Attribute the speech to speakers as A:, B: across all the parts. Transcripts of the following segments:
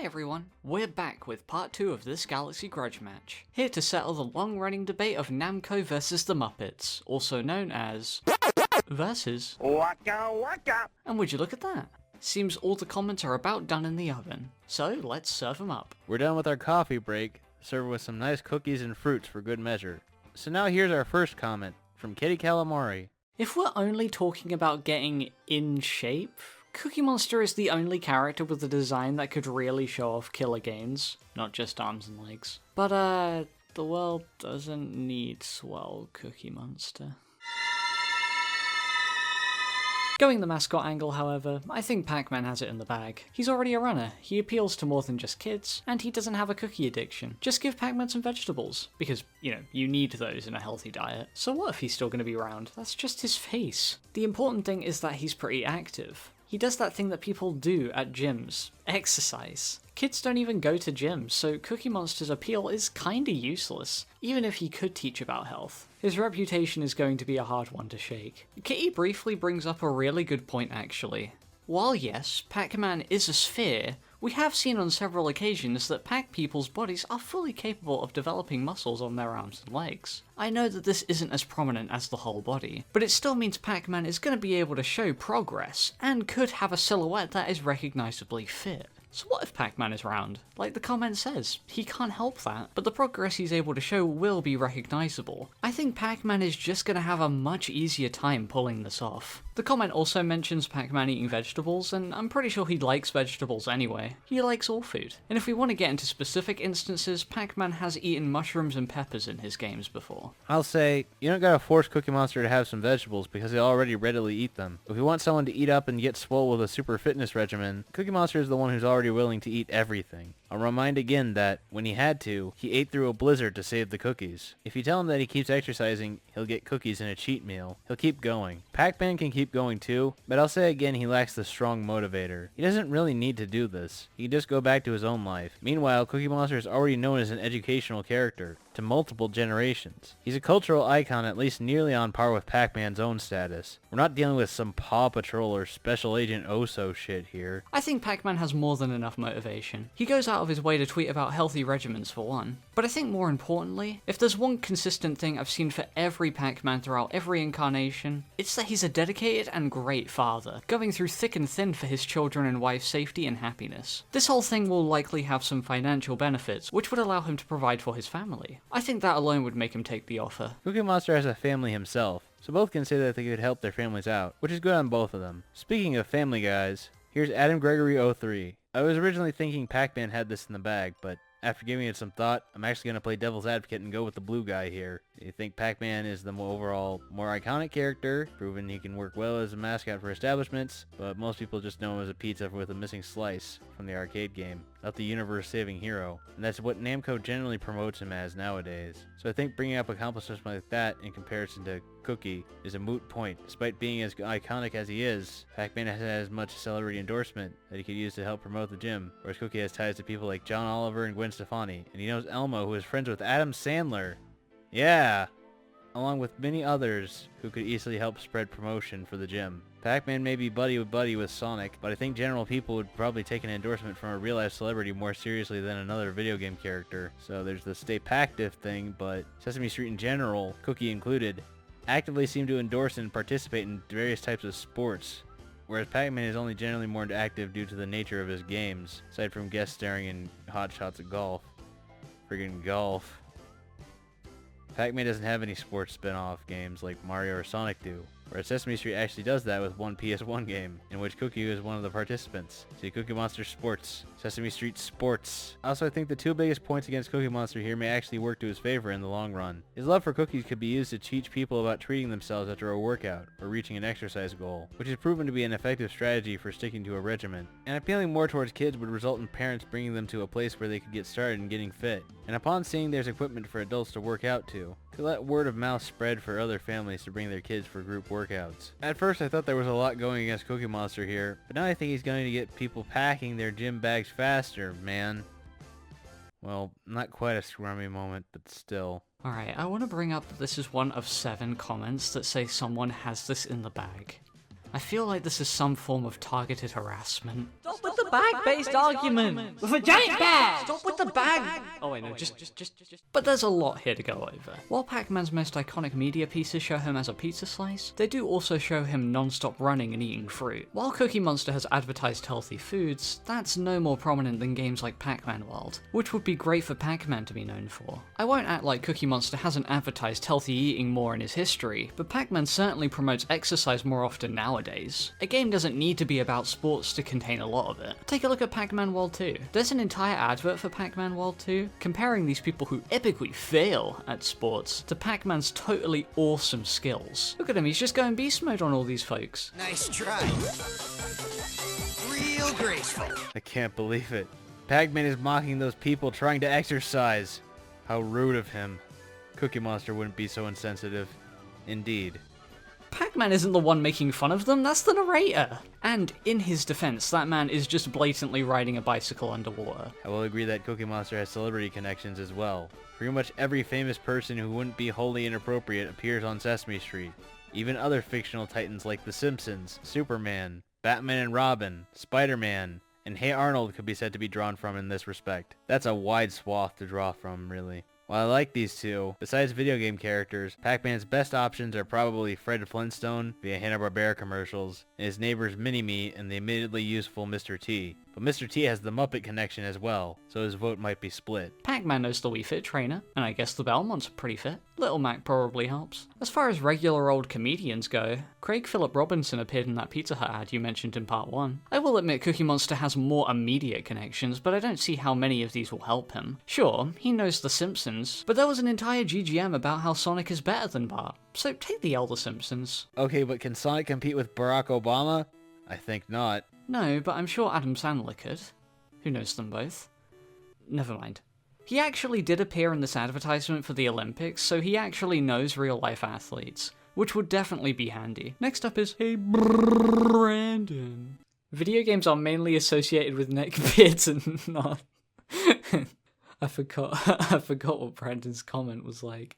A: everyone, we're back with part 2 of this Galaxy Grudge match, here to settle the long-running debate of Namco versus the Muppets, also known as versus
B: Wakka Wakka.
A: And would you look at that? Seems all the comments are about done in the oven, so let's serve them up.
C: We're done with our coffee break, served with some nice cookies and fruits for good measure. So now here's our first comment, from Kitty Calamari.
A: If we're only talking about getting in shape, Cookie Monster is the only character with a design that could really show off killer gains, not just arms and legs. But the world doesn't need swell Cookie Monster. Going the mascot angle, however, I think Pac-Man has it in the bag. He's already a runner, he appeals to more than just kids, and he doesn't have a cookie addiction. Just give Pac-Man some vegetables, because, you need those in a healthy diet. So what if he's still going to be around? That's just his face. The important thing is that he's pretty active. He does that thing that people do at gyms, exercise. Kids don't even go to gyms, so Cookie Monster's appeal is kinda useless, even if he could teach about health. His reputation is going to be a hard one to shake. Kitty briefly brings up a really good point actually. While yes, Pac-Man is a sphere, we have seen on several occasions that Pac people's bodies are fully capable of developing muscles on their arms and legs. I know that this isn't as prominent as the whole body, but it still means Pac-Man is going to be able to show progress, and could have a silhouette that is recognisably fit. So what if Pac-Man is round? Like the comment says, he can't help that, but the progress he's able to show will be recognisable. I think Pac-Man is just going to have a much easier time pulling this off. The comment also mentions Pac-Man eating vegetables, and I'm pretty sure he likes vegetables anyway. He likes all food. And if we want to get into specific instances, Pac-Man has eaten mushrooms and peppers in his games before.
C: I'll say, you don't gotta force Cookie Monster to have some vegetables because he'll already readily eat them. If you want someone to eat up and get swole with a super fitness regimen, Cookie Monster is the one who's already willing to eat everything. I'll remind again that, when he had to, he ate through a blizzard to save the cookies. If you tell him that he keeps exercising, he'll get cookies in a cheat meal. He'll keep going. Pac-Man can keep going too, but I'll say again he lacks the strong motivator. He doesn't really need to do this. He can just go back to his own life. Meanwhile, Cookie Monster is already known as an educational character to multiple generations. He's a cultural icon at least nearly on par with Pac-Man's own status. We're not dealing with some Paw Patrol or Special Agent Oso shit here.
A: I think Pac-Man has more than enough motivation. He goes out of his way to tweet about healthy regimens for one. But I think more importantly, if there's one consistent thing I've seen for every Pac-Man throughout every incarnation, it's that he's a dedicated and great father, going through thick and thin for his children and wife's safety and happiness. This whole thing will likely have some financial benefits, which would allow him to provide for his family. I think that alone would make him take the offer.
C: Cookie Monster has a family himself, so both can say that they could help their families out, which is good on both of them. Speaking of family guys, here's Adam Gregory 03. I was originally thinking Pac-Man had this in the bag, but after giving it some thought, I'm actually going to play devil's advocate and go with the blue guy here. You think Pac-Man is the overall more iconic character, proven he can work well as a mascot for establishments, but most people just know him as a pizza with a missing slice from the arcade game, not the universe-saving hero, and that's what Namco generally promotes him as nowadays. So I think bringing up accomplishments like that in comparison to Cookie is a moot point. Despite being as iconic as he is, Pac-Man has as much celebrity endorsement that he could use to help promote the gym, whereas Cookie has ties to people like John Oliver and Gwen Stefani, and he knows Elmo, who is friends with Adam Sandler. Yeah! Along with many others who could easily help spread promotion for the gym. Pac-Man may be buddy with Sonic, but I think general people would probably take an endorsement from a real-life celebrity more seriously than another video game character. So there's the Stay Pactive thing, but Sesame Street in general, Cookie included, actively seem to endorse and participate in various types of sports, whereas Pac-Man is only generally more active due to the nature of his games, aside from guest starring in Hot Shots at Golf. Friggin' golf. Pac-Man doesn't have any sports spin-off games like Mario or Sonic do, whereas Sesame Street actually does that with one PS1 game, in which Cookie is one of the participants. See, Cookie Monster Sports, Sesame Street Sports. Also, I think the two biggest points against Cookie Monster here may actually work to his favor in the long run. His love for cookies could be used to teach people about treating themselves after a workout, or reaching an exercise goal, which is proven to be an effective strategy for sticking to a regimen. And appealing more towards kids would result in parents bringing them to a place where they could get started in getting fit. And upon seeing there's equipment for adults to work out to, could let word of mouth spread for other families to bring their kids for group workouts. At first I thought there was a lot going against Cookie Monster here, but now I think he's going to get people packing their gym bags faster, man. Well, not quite a scrummy moment, but still.
A: Alright, I want to bring up that this is one of 7 comments that say someone has this in the bag. I feel like this is some form of targeted harassment.
B: Stop with the
A: a bag-based argument? With a giant bag! Stop with the bag! Oh wait, no, just. But there's a lot here to go over. While Pac-Man's most iconic media pieces show him as a pizza slice, they do also show him non-stop running and eating fruit. While Cookie Monster has advertised healthy foods, that's no more prominent than games like Pac-Man World, which would be great for Pac-Man to be known for. I won't act like Cookie Monster hasn't advertised healthy eating more in his history, but Pac-Man certainly promotes exercise more often nowadays. A game doesn't need to be about sports to contain a lot of it. Take a look at Pac-Man World 2. There's an entire advert for Pac-Man World 2, comparing these people who epically fail at sports to Pac-Man's totally awesome skills. Look at him, he's just going beast mode on all these folks.
B: Nice try. Real graceful.
C: I can't believe it. Pac-Man is mocking those people trying to exercise. How rude of him. Cookie Monster wouldn't be so insensitive. Indeed.
A: Pac-Man isn't the one making fun of them, that's the narrator. And in his defense, that man is just blatantly riding a bicycle underwater.
C: I will agree that Cookie Monster has celebrity connections as well. Pretty much every famous person who wouldn't be wholly inappropriate appears on Sesame Street. Even other fictional titans like The Simpsons, Superman, Batman and Robin, Spider-Man, and Hey Arnold could be said to be drawn from in this respect. That's a wide swath to draw from, really. While I like these two, besides video game characters, Pac-Man's best options are probably Fred Flintstone via Hanna-Barbera commercials, and his neighbors Mini-Me and the admittedly useful Mr. T. But Mr. T has the Muppet connection as well, so his vote might be split.
A: Pac-Man knows the Wii Fit trainer, and I guess the Belmonts are pretty fit. Little Mac probably helps. As far as regular old comedians go, Craig Philip Robinson appeared in that Pizza Hut ad you mentioned in part 1. I will admit Cookie Monster has more immediate connections, but I don't see how many of these will help him. Sure, he knows The Simpsons, but there was an entire GGM about how Sonic is better than Bart, so take the elder Simpsons.
C: Okay, but can Sonic compete with Barack Obama? I think not.
A: No, but I'm sure Adam Sandler could. Who knows them both? Never mind. He actually did appear in this advertisement for the Olympics, so he actually knows real-life athletes, which would definitely be handy. Next up is, hey Brandon. Video games are mainly associated with neckbeards and not... I forgot what Brandon's comment was like.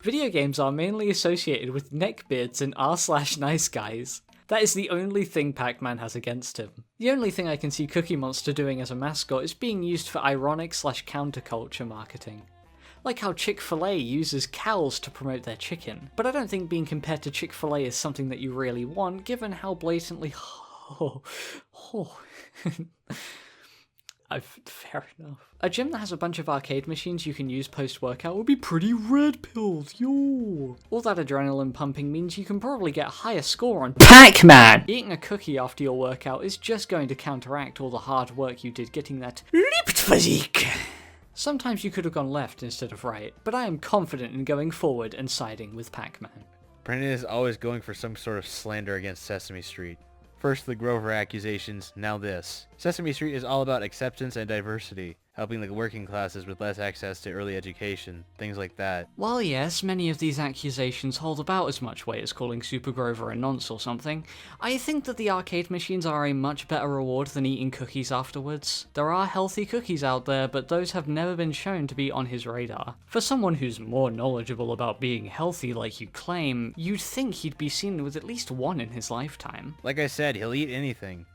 A: Video games are mainly associated with neckbeards and r/nice guys. That is the only thing Pac-Man has against him. The only thing I can see Cookie Monster doing as a mascot is being used for ironic/counterculture marketing. Like how Chick-fil-A uses cows to promote their chicken. But I don't think being compared to Chick-fil-A is something that you really want, given how blatantly... Fair enough. A gym that has a bunch of arcade machines you can use post-workout would be pretty red-pilled, yo! All that adrenaline pumping means you can probably get a higher score on Pac-Man! Eating a cookie after your workout is just going to counteract all the hard work you did getting that ripped physique! Sometimes you could have gone left instead of right, but I am confident in going forward and siding with Pac-Man.
C: Brandon is always going for some sort of slander against Sesame Street. First the Grover accusations, now this. Sesame Street is all about acceptance and diversity, helping the working classes with less access to early education, things like that.
A: While yes, many of these accusations hold about as much weight as calling Super Grover a nonce or something, I think that the arcade machines are a much better reward than eating cookies afterwards. There are healthy cookies out there, but those have never been shown to be on his radar. For someone who's more knowledgeable about being healthy like you claim, you'd think he'd be seen with at least one in his lifetime.
C: Like I said, he'll eat anything,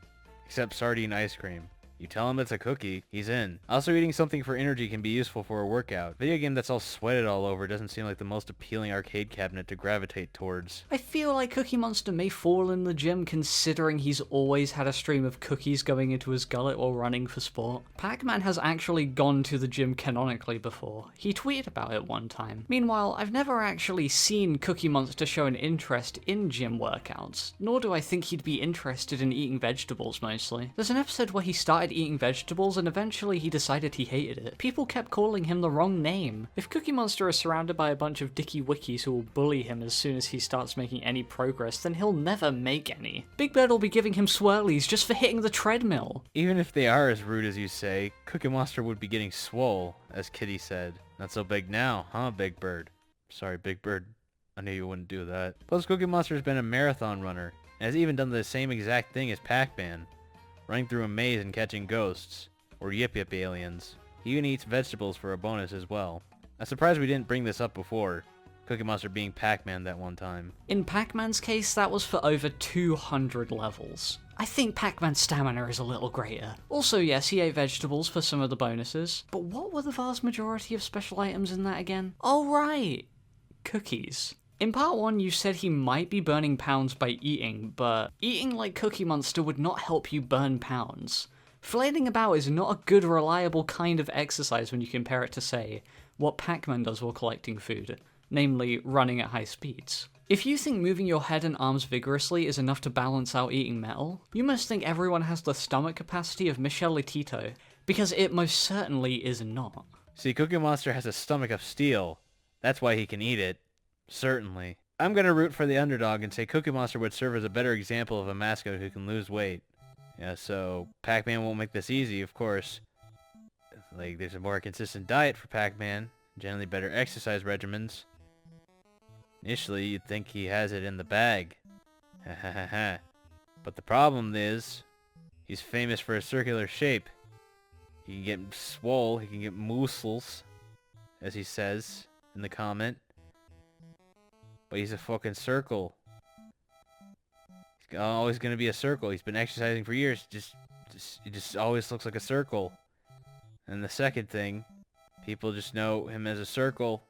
C: except sardine ice cream. You tell him it's a cookie, he's in. Also, eating something for energy can be useful for a workout. Video game that's all sweated all over doesn't seem like the most appealing arcade cabinet to gravitate towards.
A: I feel like Cookie Monster may fall in the gym considering he's always had a stream of cookies going into his gullet while running for sport. Pac-Man has actually gone to the gym canonically before. He tweeted about it one time. Meanwhile, I've never actually seen Cookie Monster show an interest in gym workouts, nor do I think he'd be interested in eating vegetables mostly. There's an episode where he started eating vegetables and eventually he decided he hated it. People kept calling him the wrong name. If Cookie Monster is surrounded by a bunch of dicky wikis who will bully him as soon as he starts making any progress, then he'll never make any. Big Bird will be giving him swirlies just for hitting the treadmill.
C: Even if they are as rude as you say, Cookie Monster would be getting swole, as Kitty said. Not so big now, huh, Big Bird? Sorry, Big Bird. I knew you wouldn't do that. Plus, Cookie Monster's been a marathon runner, and has even done the same exact thing as Pac-Man. Running through a maze and catching ghosts, or Yip Yip aliens. He even eats vegetables for a bonus as well. I'm surprised we didn't bring this up before. Cookie Monster being Pac-Man that one time.
A: In Pac-Man's case, that was for over 200 levels. I think Pac-Man's stamina is a little greater. Also, yes, he ate vegetables for some of the bonuses, but what were the vast majority of special items in that again? Oh right, cookies. In part 1, you said he might be burning pounds by eating, but eating like Cookie Monster would not help you burn pounds. Flailing about is not a good, reliable kind of exercise when you compare it to, say, what Pac-Man does while collecting food, namely running at high speeds. If you think moving your head and arms vigorously is enough to balance out eating metal, you must think everyone has the stomach capacity of Michel Tito, because it most certainly is not.
C: See, Cookie Monster has a stomach of steel. That's why he can eat it. Certainly. I'm gonna root for the underdog and say Cookie Monster would serve as a better example of a mascot who can lose weight. Yeah, so Pac-Man won't make this easy, of course. Like, there's a more consistent diet for Pac-Man, generally better exercise regimens. Initially, you'd think he has it in the bag. Ha ha ha ha. But the problem is, he's famous for a circular shape. He can get swole, he can get muscles, as he says in the comment. But he's a fucking circle. He's always gonna be a circle. He's been exercising for years. He just always looks like a circle. And the second thing, people just know him as a circle.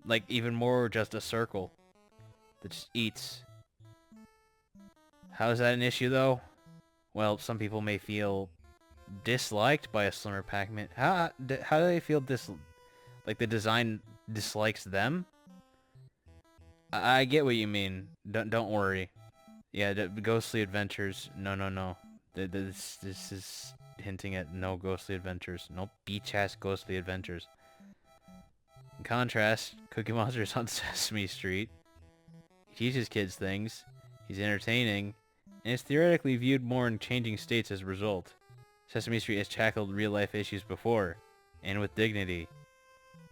C: Like, even more just a circle that just eats. How is that an issue, though? Well, some people may feel disliked by a slimmer Pac-Man. How do they feel like the design dislikes them? I get what you mean. Don't worry. Yeah, the ghostly adventures. No. This is hinting at no ghostly adventures. No beach-ass ghostly adventures. In contrast, Cookie Monster is on Sesame Street. He teaches kids things. He's entertaining. And is theoretically viewed more in changing states as a result. Sesame Street has tackled real-life issues before. And with dignity.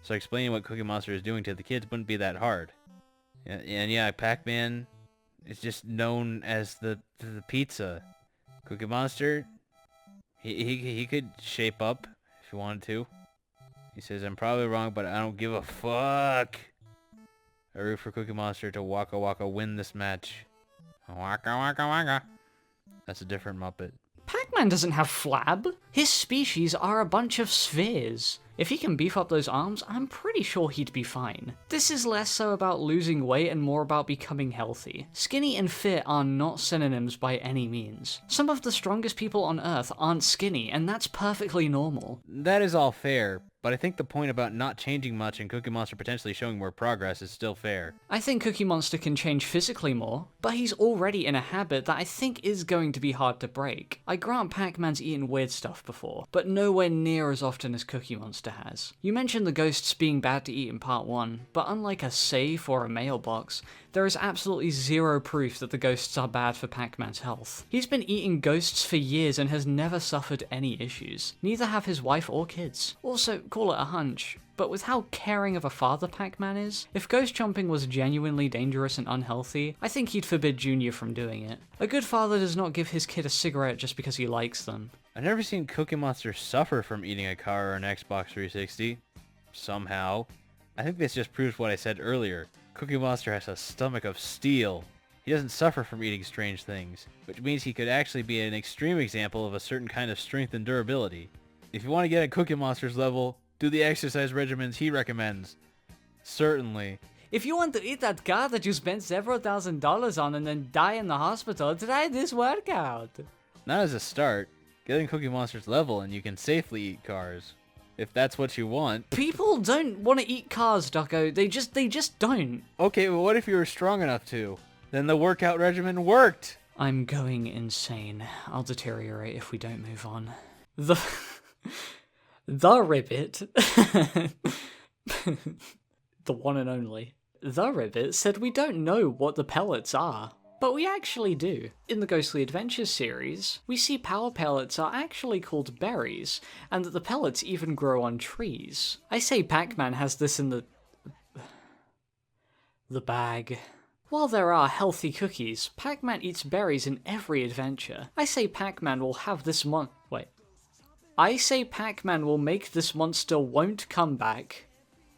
C: So explaining what Cookie Monster is doing to the kids wouldn't be that hard. And yeah, Pac-Man is just known as the pizza. Cookie Monster, he could shape up if he wanted to. He says, I'm probably wrong, but I don't give a fuck. I root for Cookie Monster to Wakka Wakka win this match. Wakka Wakka Wakka. That's a different Muppet.
A: Pac-Man doesn't have flab. His species are a bunch of spheres. If he can beef up those arms, I'm pretty sure he'd be fine. This is less so about losing weight and more about becoming healthy. Skinny and fit are not synonyms by any means. Some of the strongest people on Earth aren't skinny, and that's perfectly normal.
C: That is all fair, but I think the point about not changing much and Cookie Monster potentially showing more progress is still fair.
A: I think Cookie Monster can change physically more, but he's already in a habit that I think is going to be hard to break. I grant Pac-Man's eaten weird stuff before, but nowhere near as often as Cookie Monster has. You mentioned the ghosts being bad to eat in part 1, but unlike a safe or a mailbox, there is absolutely zero proof that the ghosts are bad for Pac-Man's health. He's been eating ghosts for years and has never suffered any issues. Neither have his wife or kids. Also, call it a hunch, but with how caring of a father Pac-Man is, if ghost chomping was genuinely dangerous and unhealthy, I think he'd forbid Junior from doing it. A good father does not give his kid a cigarette just because he likes them.
C: I've never seen Cookie Monster suffer from eating a car or an Xbox 360. Somehow. I think this just proves what I said earlier. Cookie Monster has a stomach of steel. He doesn't suffer from eating strange things, which means he could actually be an extreme example of a certain kind of strength and durability. If you want to get at Cookie Monster's level, do the exercise regimens he recommends. Certainly.
A: If you want to eat that car that you spent several $1,000s on and then die in the hospital, try this workout.
C: Not as a start. Get in Cookie Monster's level and you can safely eat cars. If that's what you want.
A: People don't want to eat cars, Ducko. They just don't.
C: Okay, but what if you were strong enough to? Then the workout regimen worked.
A: I'm going insane. I'll deteriorate if we don't move on. The Ribbit, the one and only, the Ribbit said we don't know what the pellets are. But we actually do. In the Ghostly Adventures series, we see power pellets are actually called berries, and that the pellets even grow on trees. I say Pac-Man has this in the bag. While there are healthy cookies, Pac-Man eats berries in every adventure. I say Pac-Man will have this I say Pac-Man will make this monster won't come back.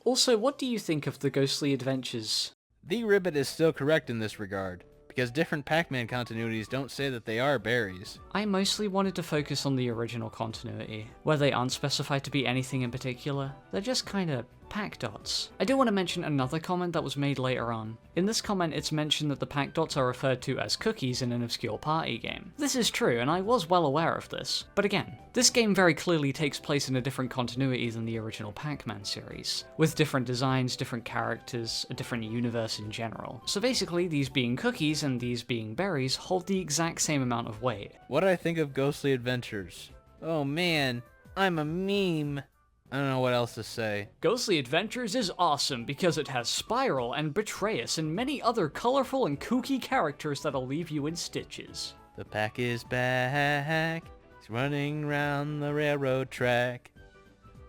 A: Also, what do you think of the ghostly adventures?
C: The Ribbit is still correct in this regard, because different Pac-Man continuities don't say that they are berries.
A: I mostly wanted to focus on the original continuity, where they aren't specified to be anything in particular. They're just kinda Pac dots. I do want to mention another comment that was made later on. In this comment, it's mentioned that the Pac dots are referred to as cookies in an obscure party game. This is true, and I was well aware of this. But again, this game very clearly takes place in a different continuity than the original Pac-Man series, with different designs, different characters, a different universe in general. So basically, these being cookies and these being berries hold the exact same amount of weight.
C: What do I think of Ghostly Adventures? Oh man, I'm a meme. I don't know what else to say.
A: Ghostly Adventures is awesome because it has Spiral and Betrayus and many other colorful and kooky characters that'll leave you in stitches.
C: The Pac is back. He's running round the railroad track.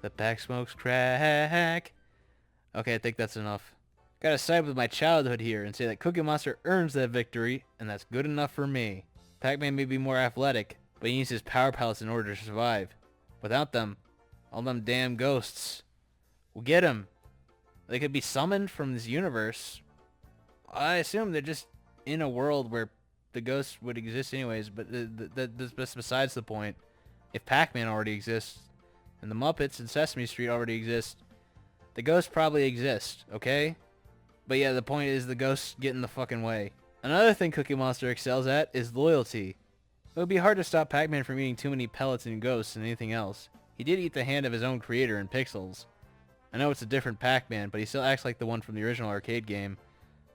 C: The Pac smokes crack. Okay, I think that's enough. Gotta side with my childhood here and say that Cookie Monster earns that victory, and that's good enough for me. Pac-Man may be more athletic, but he needs his power pellets in order to survive. Without them, all them damn ghosts will get him. They could be summoned from this universe. I assume they're just in a world where the ghosts would exist anyways, but that's besides the point. If Pac-Man already exists, and the Muppets and Sesame Street already exist, the ghosts probably exist, okay? But yeah, the point is the ghosts get in the fucking way. Another thing Cookie Monster excels at is loyalty. It would be hard to stop Pac-Man from eating too many pellets and ghosts and anything else. He did eat the hand of his own creator in Pixels. I know it's a different Pac-Man, but he still acts like the one from the original arcade game,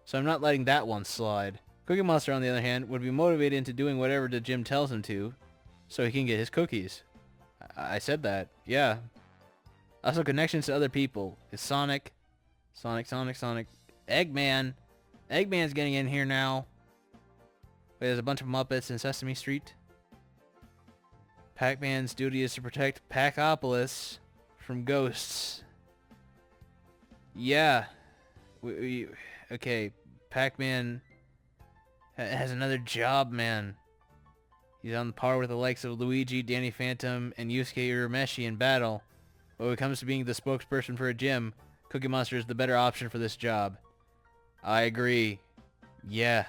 C: so I'm not letting that one slide. Cookie Monster, on the other hand, would be motivated into doing whatever the Jim tells him to, so he can get his cookies. I said that, yeah. Also, connections to other people. Is Sonic. Eggman. Eggman's getting in here now. Wait, there's a bunch of Muppets in Sesame Street. Pac-Man's duty is to protect Pacopolis from ghosts. Yeah. Okay, Pac-Man has another job, man. He's on par with the likes of Luigi, Danny Phantom, and Yusuke Urameshi in battle. But when it comes to being the spokesperson for a gym, Cookie Monster is the better option for this job. I agree. Yeah.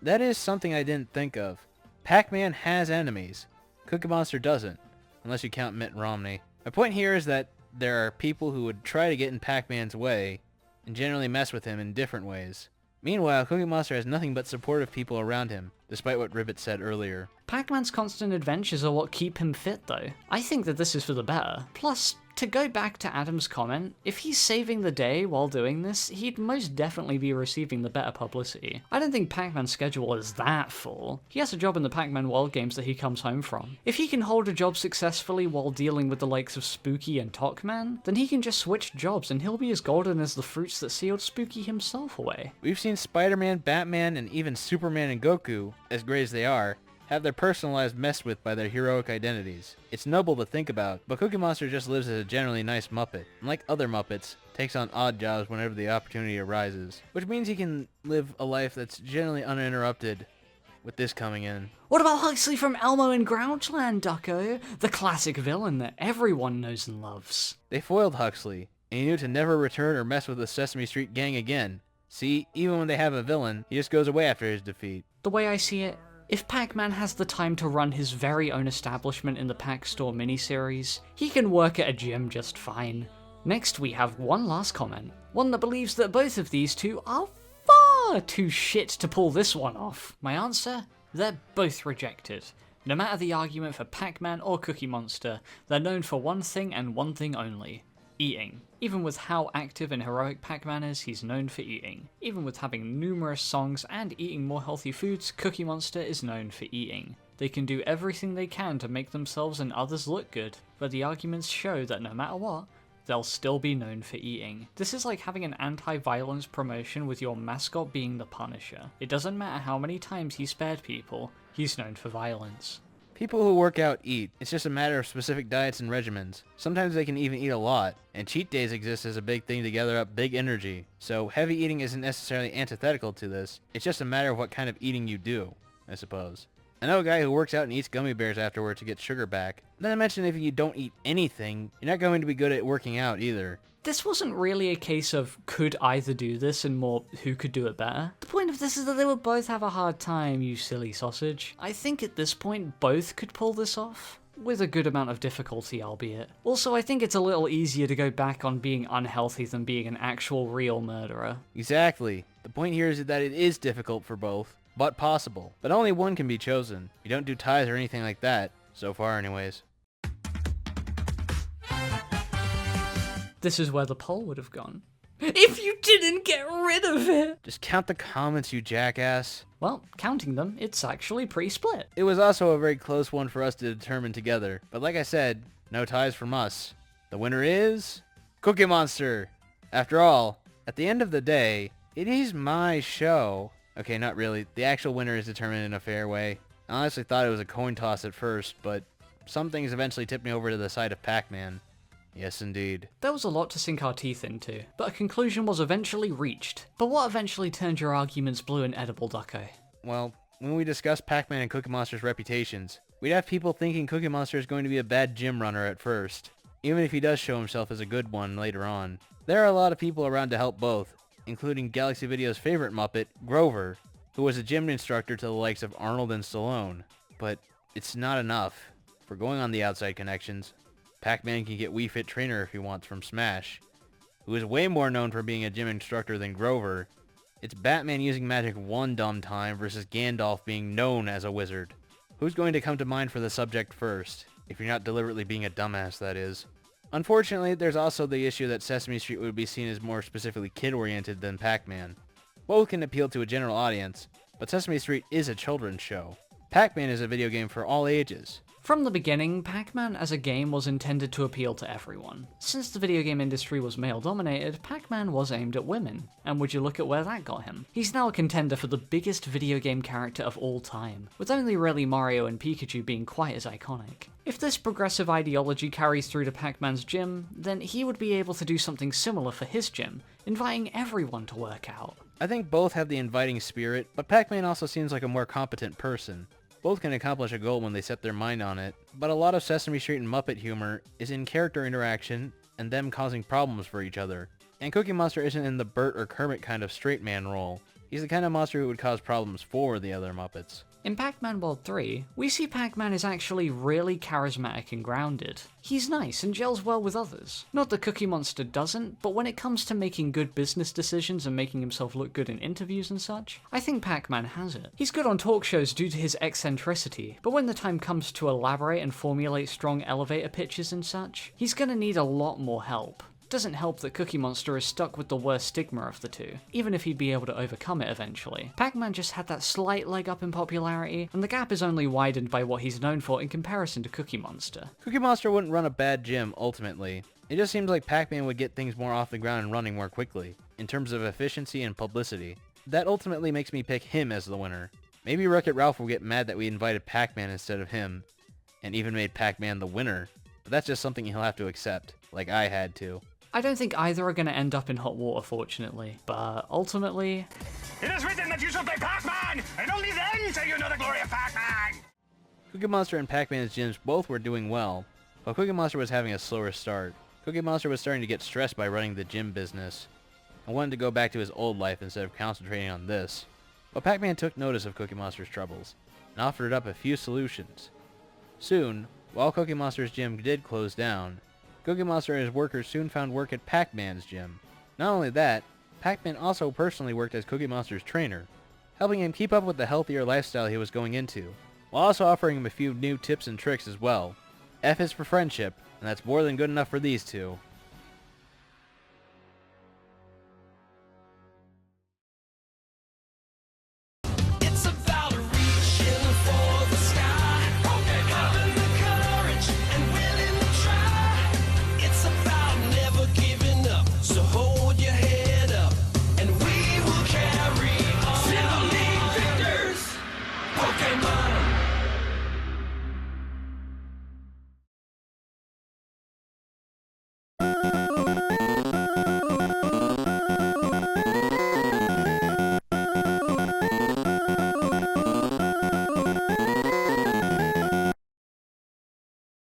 C: That is something I didn't think of. Pac-Man has enemies. Cookie Monster doesn't, unless you count Mitt Romney. My point here is that there are people who would try to get in Pac-Man's way, and generally mess with him in different ways. Meanwhile, Cookie Monster has nothing but supportive people around him, despite what Ribbit said earlier.
A: Pac-Man's constant adventures are what keep him fit, though. I think that this is for the better. Plus, to go back to Adam's comment, if he's saving the day while doing this, he'd most definitely be receiving the better publicity. I don't think Pac-Man's schedule is that full. He has a job in the Pac-Man World games that he comes home from. If he can hold a job successfully while dealing with the likes of Spooky and Talkman, then he can just switch jobs and he'll be as golden as the fruits that sealed Spooky himself away.
C: We've seen Spider-Man, Batman, and even Superman and Goku, as great as they are, have their personal lives messed with by their heroic identities. It's noble to think about, but Cookie Monster just lives as a generally nice Muppet, and like other Muppets, takes on odd jobs whenever the opportunity arises, which means he can live a life that's generally uninterrupted, with this coming in.
A: What about Huxley from Elmo in Grouchland, Ducko? The classic villain that everyone knows and loves.
C: They foiled Huxley, and he knew to never return or mess with the Sesame Street gang again. See, even when they have a villain, he just goes away after his defeat.
A: The way I see it, if Pac-Man has the time to run his very own establishment in the Pac Store miniseries, he can work at a gym just fine. Next we have one last comment, one that believes that both of these two are far too shit to pull this one off. My answer? They're both rejected. No matter the argument for Pac-Man or Cookie Monster, they're known for one thing and one thing only. Eating. Even with how active and heroic Pac-Man is, he's known for eating. Even with having numerous songs and eating more healthy foods, Cookie Monster is known for eating. They can do everything they can to make themselves and others look good, but the arguments show that no matter what, they'll still be known for eating. This is like having an anti-violence promotion with your mascot being the Punisher. It doesn't matter how many times he spared people, he's known for violence.
C: People who work out eat. It's just a matter of specific diets and regimens. Sometimes they can even eat a lot, and cheat days exist as a big thing to gather up big energy. So heavy eating isn't necessarily antithetical to this. It's just a matter of what kind of eating you do, I suppose. I know a guy who works out and eats gummy bears afterward to get sugar back. Not to mention if you don't eat anything, you're not going to be good at working out either.
A: This wasn't really a case of could either do this and more who could do it better. The point of this is that they would both have a hard time, you silly sausage. I think at this point both could pull this off, with a good amount of difficulty albeit. Also, I think it's a little easier to go back on being unhealthy than being an actual real murderer.
C: Exactly. The point here is that it is difficult for both, but possible. But only one can be chosen. You don't do ties or anything like that, so far anyways.
A: This is where the poll would have gone. If you didn't get rid of it!
C: Just count the comments, you jackass.
A: Well, counting them, it's actually pretty split.
C: It was also a very close one for us to determine together. But like I said, no ties from us. The winner is... Cookie Monster! After all, at the end of the day, it is my show. Okay, not really. The actual winner is determined in a fair way. I honestly thought it was a coin toss at first, but some things eventually tipped me over to the side of Pac-Man. Yes, indeed.
A: There was a lot to sink our teeth into, but a conclusion was eventually reached. But what eventually turned your arguments blue and edible, Ducko?
C: Well, when we discuss Pac-Man and Cookie Monster's reputations, we'd have people thinking Cookie Monster is going to be a bad gym runner at first, even if he does show himself as a good one later on. There are a lot of people around to help both, including Galaxy Video's favorite Muppet, Grover, who was a gym instructor to the likes of Arnold and Stallone. But it's not enough. For going on the outside connections, Pac-Man can get Wii Fit Trainer if he wants from Smash, who is way more known for being a gym instructor than Grover. It's Batman using magic one dumb time versus Gandalf being known as a wizard. Who's going to come to mind for the subject first? If you're not deliberately being a dumbass, that is. Unfortunately, there's also the issue that Sesame Street would be seen as more specifically kid-oriented than Pac-Man. Both can appeal to a general audience, but Sesame Street is a children's show. Pac-Man is a video game for all ages.
A: From the beginning, Pac-Man as a game was intended to appeal to everyone. Since the video game industry was male-dominated, Pac-Man was aimed at women. And would you look at where that got him? He's now a contender for the biggest video game character of all time, with only really Mario and Pikachu being quite as iconic. If this progressive ideology carries through to Pac-Man's gym, then he would be able to do something similar for his gym, inviting everyone to work out.
C: I think both have the inviting spirit, but Pac-Man also seems like a more competent person. Both can accomplish a goal when they set their mind on it, but a lot of Sesame Street and Muppet humor is in character interaction and them causing problems for each other. And Cookie Monster isn't in the Bert or Kermit kind of straight man role. He's the kind of monster who would cause problems for the other Muppets.
A: In Pac-Man World 3, we see Pac-Man is actually really charismatic and grounded. He's nice and gels well with others. Not that Cookie Monster doesn't, but when it comes to making good business decisions and making himself look good in interviews and such, I think Pac-Man has it. He's good on talk shows due to his eccentricity, but when the time comes to elaborate and formulate strong elevator pitches and such, he's gonna need a lot more help. Doesn't help that Cookie Monster is stuck with the worst stigma of the two, even if he'd be able to overcome it eventually. Pac-Man just had that slight leg up in popularity, and the gap is only widened by what he's known for in comparison to Cookie Monster.
C: Cookie Monster wouldn't run a bad gym, ultimately. It just seems like Pac-Man would get things more off the ground and running more quickly, in terms of efficiency and publicity. That ultimately makes me pick him as the winner. Maybe Wreck-It Ralph will get mad that we invited Pac-Man instead of him, and even made Pac-Man the winner, but that's just something he'll have to accept, like I had to.
A: I don't think either are going to end up in hot water, fortunately, but ultimately...
B: It is written that you shall play Pac-Man, and only then shall you know the glory of Pac-Man!
C: Cookie Monster and Pac-Man's gyms both were doing well, but Cookie Monster was having a slower start. Cookie Monster was starting to get stressed by running the gym business, and wanted to go back to his old life instead of concentrating on this. But Pac-Man took notice of Cookie Monster's troubles, and offered up a few solutions. Soon, while Cookie Monster's gym did close down, Cookie Monster and his workers soon found work at Pac-Man's gym. Not only that, Pac-Man also personally worked as Cookie Monster's trainer, helping him keep up with the healthier lifestyle he was going into, while also offering him a few new tips and tricks as well. F is for friendship, and that's more than good enough for these two.